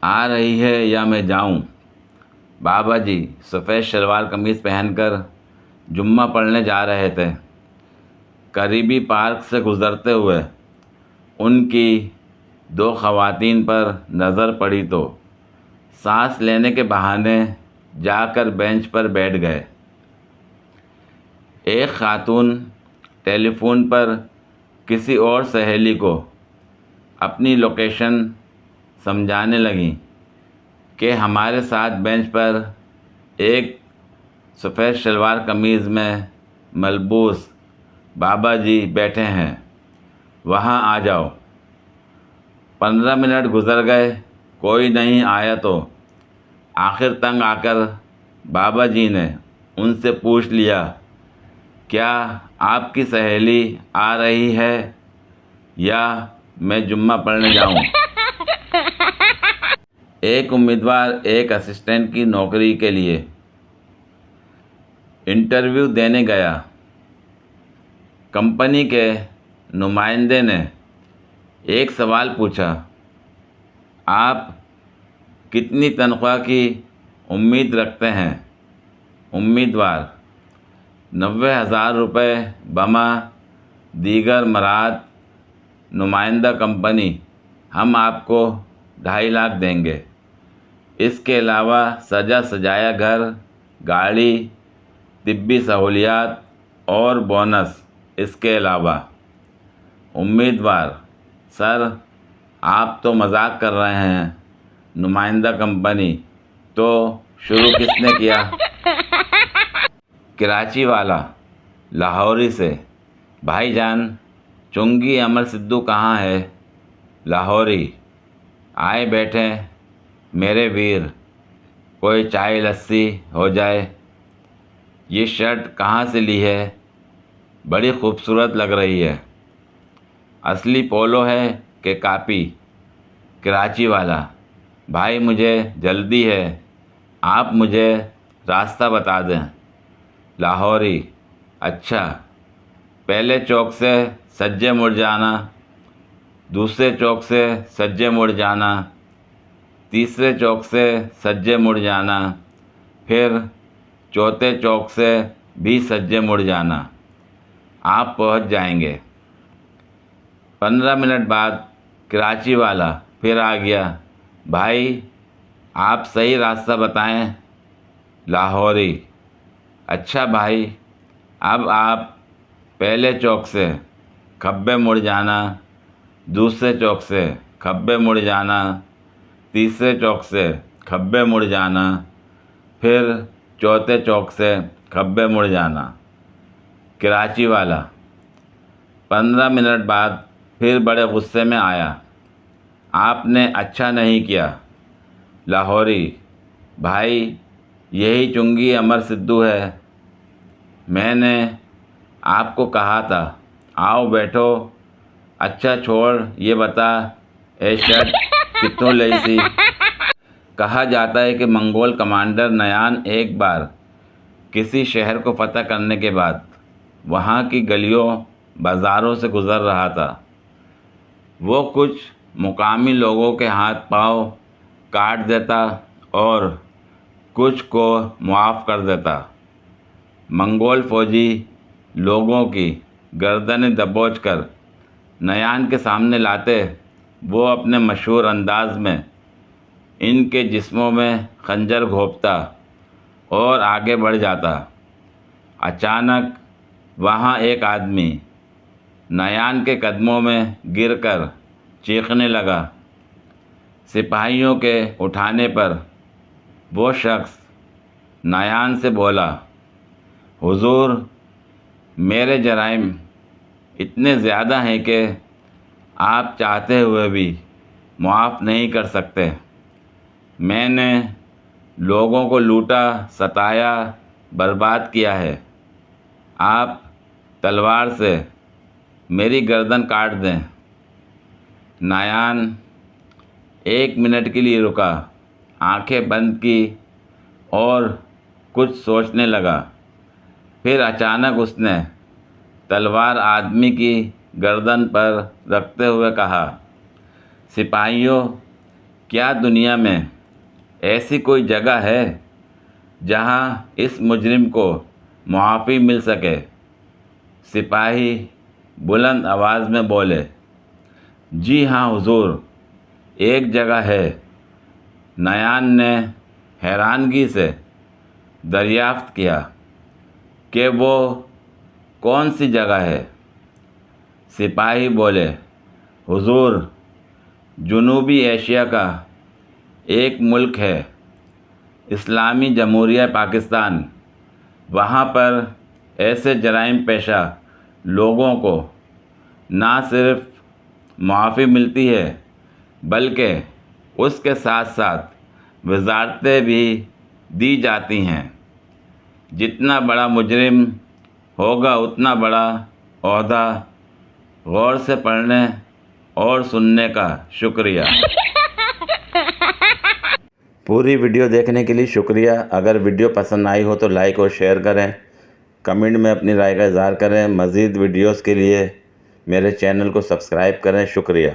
آ رہی ہے یا میں جاؤں؟ بابا جی سفید شلوار قمیض پہن کر جمعہ پڑھنے جا رہے تھے۔ قریبی پارک سے گزرتے ہوئے ان کی دو خواتین پر نظر پڑی تو سانس لینے کے بہانے جا کر بینچ پر بیٹھ گئے۔ ایک خاتون ٹیلی فون پر کسی اور سہیلی کو اپنی لوکیشن سمجھانے لگیں کہ ہمارے ساتھ بینچ پر ایک سفید شلوار قمیض میں ملبوس بابا جی بیٹھے ہیں، وہاں آ جاؤ۔ 15 منٹ گزر گئے، کوئی نہیں آیا تو آخر تنگ آ کر بابا جی نے ان سے پوچھ لیا، کیا آپ کی سہیلی آ رہی ہے یا میں جمعہ پڑھنے جاؤں؟ ایک امیدوار ایک اسسٹنٹ کی نوکری کے لیے انٹرویو دینے گیا۔ کمپنی کے نمائندے نے ایک سوال پوچھا، آپ کتنی تنخواہ کی امید رکھتے ہیں؟ امیدوار: 90,000 روپے بما دیگر مراعات۔ نمائندہ: کمپنی: ہم آپ کو 2.5 لاکھ دیں گے، اس کے علاوہ سجا سجایا گھر، گاڑی، طبی سہولیات اور بونس اس کے علاوہ۔ امیدوار: سر آپ تو مذاق کر رہے ہیں۔ نمائندہ: کمپنی: تو شروع کس نے کیا؟ کراچی والا لاہوری سے: بھائی جان چنگی امر سدھو کہاں ہے؟ لاہوری: آئے بیٹھیں میرے ویر، کوئی چائے لسی ہو جائے۔ یہ شرٹ کہاں سے لی ہے؟ بڑی خوبصورت لگ رہی ہے۔ اصلی پولو ہے کہ کاپی؟ کراچی والا: بھائی مجھے جلدی ہے، آپ مجھے راستہ بتا دیں۔ لاہوری: اچھا، پہلے چوک سے سجے مڑ جانا، دوسرے چوک سے سجے مڑ جانا، تیسرے چوک سے سجے مڑ جانا، پھر چوتھے چوک سے بھی سجے مڑ جانا، آپ پہنچ جائیں گے۔ 15 منٹ بعد کراچی والا پھر آ گیا: بھائی آپ صحیح راستہ بتائیں۔ لاہوری: اچھا بھائی، اب آپ پہلے چوک سے کھبے مڑ جانا، دوسرے چوک سے کھبے مڑ جانا، تیسرے چوک سے کھبے مڑ جانا، پھر چوتھے چوک سے کھبے مڑ جانا۔ کراچی والا 15 منٹ بعد پھر بڑے غصے میں آیا: آپ نے اچھا نہیں کیا۔ لاہوری: بھائی یہی چنگی امر سدھو ہے، میں نے آپ کو کہا تھا آؤ بیٹھو۔ اچھا چھوڑ یہ بتا، اے شرٹ کتوں لئی سی؟ کہا جاتا ہے کہ منگول کمانڈر نیان ایک بار کسی شہر کو فتح کرنے کے بعد وہاں کی گلیوں بازاروں سے گزر رہا تھا۔ وہ کچھ مقامی لوگوں کے ہاتھ پاؤں کاٹ دیتا اور کچھ کو معاف کر دیتا۔ منگول فوجی لوگوں کی گردنیں دبوچ کر نیان کے سامنے لاتے، وہ اپنے مشہور انداز میں ان کے جسموں میں خنجر گھونپتا اور آگے بڑھ جاتا۔ اچانک وہاں ایک آدمی نیان کے قدموں میں گر کر چیخنے لگا۔ سپاہیوں کے اٹھانے پر وہ شخص نیان سے بولا، حضور میرے جرائم اتنے زیادہ ہیں کہ آپ چاہتے ہوئے بھی معاف نہیں کر سکتے۔ میں نے لوگوں کو لوٹا، ستایا، برباد کیا ہے۔ آپ تلوار سے میری گردن کاٹ دیں۔ نیان 1 منٹ کے لیے رکا، آنکھیں بند کی اور کچھ سوچنے لگا۔ پھر اچانک اس نے تلوار آدمی کی گردن پر رکھتے ہوئے کہا، سپاہیوں کیا دنیا میں ایسی کوئی جگہ ہے جہاں اس مجرم کو معافی مل سکے؟ سپاہی بلند آواز میں بولے، جی ہاں حضور، ایک جگہ ہے۔ نیان نے حیرانگی سے دریافت کیا کہ وہ کون سی جگہ ہے؟ سپاہی بولے، حضور، جنوبی ایشیا کا ایک ملک ہے، اسلامی جمہوریہ پاکستان۔ وہاں پر ایسے جرائم پیشہ لوگوں کو نہ صرف معافی ملتی ہے بلکہ اس کے ساتھ ساتھ وزارتیں بھی دی جاتی ہیں۔ جتنا بڑا مجرم ہوگا اتنا بڑا عہدہ۔ غور سے پڑھنے اور سننے کا شکریہ۔ پوری ویڈیو دیکھنے کے لیے شکریہ۔ اگر ویڈیو پسند آئی ہو تو لائک اور شیئر کریں، کمنٹ میں اپنی رائے کا اظہار کریں۔ مزید ویڈیوز کے لیے میرے چینل کو سبسکرائب کریں۔ شکریہ۔